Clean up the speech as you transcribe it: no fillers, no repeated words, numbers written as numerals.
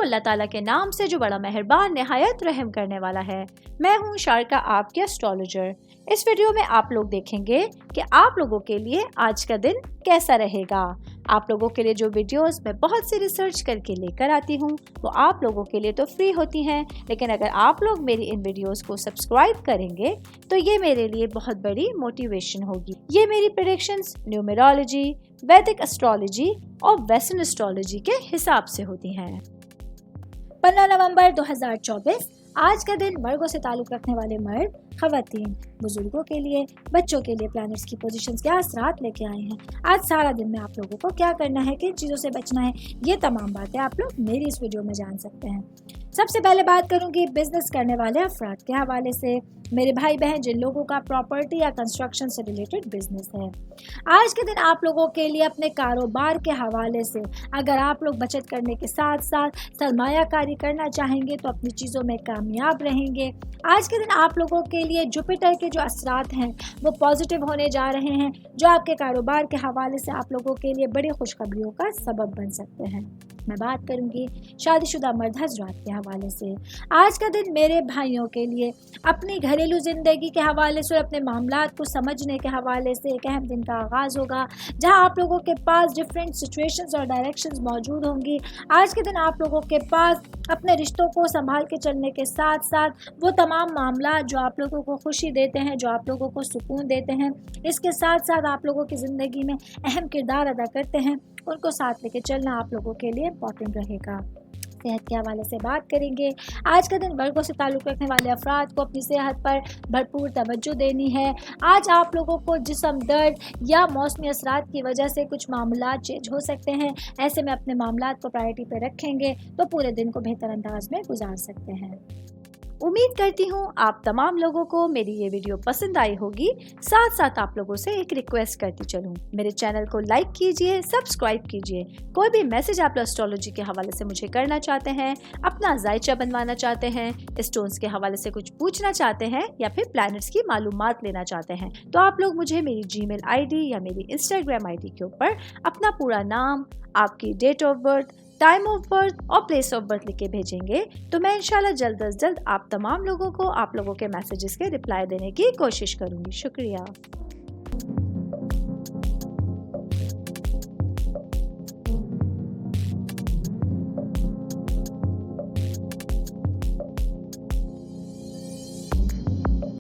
शुरू अल्लाह ताला के नाम से जो बड़ा मेहरबान निहायत रहम करने वाला है। मैं हूँ शारका, आपके एस्ट्रोलॉजर। इस वीडियो में आप लोग देखेंगे कि आप लोगों के लिए आज का दिन कैसा रहेगा। आप लोगों के लिए जो वीडियोस मैं बहुत सी रिसर्च करके लेकर आती हूँ वो आप लोगों के लिए तो फ्री होती हैं, लेकिन अगर आप लोग मेरी इन वीडियोस को सब्सक्राइब करेंगे तो ये मेरे लिए बहुत बड़ी मोटिवेशन होगी। ये मेरी प्रेडिक्शंस न्यूमेरोलॉजी, वैदिक एस्ट्रोलॉजी और वेस्टर्न एस्ट्रोलॉजी के हिसाब से होती हैं। 15 नवंबर 2024 आज का दिन वर्गों से ताल्लुक रखने वाले मर्द, खवातीन, बुजुर्गों के लिए, बच्चों के लिए प्लैनेट्स की पोजीशंस क्या असरात लेके आए हैं। आज सारा दिन में आप लोगों को क्या करना है, किन चीज़ों से बचना है, ये तमाम बातें आप लोग मेरी इस वीडियो में जान सकते हैं। सबसे पहले बात करूंगी बिजनेस करने वाले अफराद के हवाले से, मेरे भाई बहन जिन लोगों का प्रॉपर्टी या कंस्ट्रक्शन से रिलेटेड बिजनेस है। आज के दिन आप लोगों के लिए अपने कारोबार के हवाले से अगर आप लोग बचत करने के साथ साथ सरमायाकारी करना चाहेंगे तो अपनी चीज़ों में कामयाब रहेंगे। आज के दिन आप लोगों के लिए जुपिटर के जो असरात हैं वो पॉजिटिव होने जा रहे हैं, जो आपके कारोबार के हवाले से आप लोगों के लिए बड़ी खुशखबरियों का सबब बन सकते हैं। मैं बात करूंगी शादीशुदा मर्द हजरात के हवाले से। आज का दिन मेरे भाइयों के लिए अपनी घरेलू ज़िंदगी के हवाले से और अपने मामलात को समझने के हवाले से एक अहम दिन का आगाज़ होगा, जहां आप लोगों के पास डिफरेंट सिचुएशंस और डायरेक्शंस मौजूद होंगी। आज के दिन आप लोगों के पास अपने रिश्तों को संभाल के चलने के साथ साथ वो तमाम मामला जो आप लोगों को खुशी देते हैं, जो आप लोगों को सुकून देते हैं, इसके साथ साथ आप लोगों की ज़िंदगी में अहम किरदार अदा करते हैं, उनको साथ लेके चलना आप लोगों के लिए इम्पॉर्टेंट रहेगा। सेहत के हवाले से बात करेंगे। आज का दिन वर्गों से ताल्लुक़ रखने वाले अफराद को अपनी सेहत पर भरपूर तवज्जो देनी है। आज आप लोगों को जिस्म दर्द या मौसमी असरात की वजह से कुछ मामलात चेंज हो सकते हैं। ऐसे में अपने मामलात को प्रायोरिटी पर रखेंगे तो पूरे दिन को बेहतर अंदाज में गुजार सकते हैं। उम्मीद करती हूँ आप तमाम लोगों को मेरी ये वीडियो पसंद आई होगी। साथ साथ आप लोगों से एक रिक्वेस्ट करती चलूँ, मेरे चैनल को लाइक कीजिए, सब्सक्राइब कीजिए। कोई भी मैसेज आप एस्ट्रोलॉजी के हवाले से मुझे करना चाहते हैं, अपना जायचा बनवाना चाहते हैं, स्टोन्स के हवाले से कुछ पूछना चाहते हैं या फिर प्लैनेट्स की मालूमात लेना चाहते हैं, तो आप लोग मुझे मेरी जीमेल आईडी या मेरी इंस्टाग्राम आईडी के ऊपर अपना पूरा नाम, आपकी date of birth, time of birth और प्लेस ऑफ बर्थ लिख के भेजेंगे तो मैं इंशाल्लाह जल्द अज जल्द आप तमाम लोगों को आप लोगों के मैसेजेस के रिप्लाई देने की कोशिश करूंगी। शुक्रिया।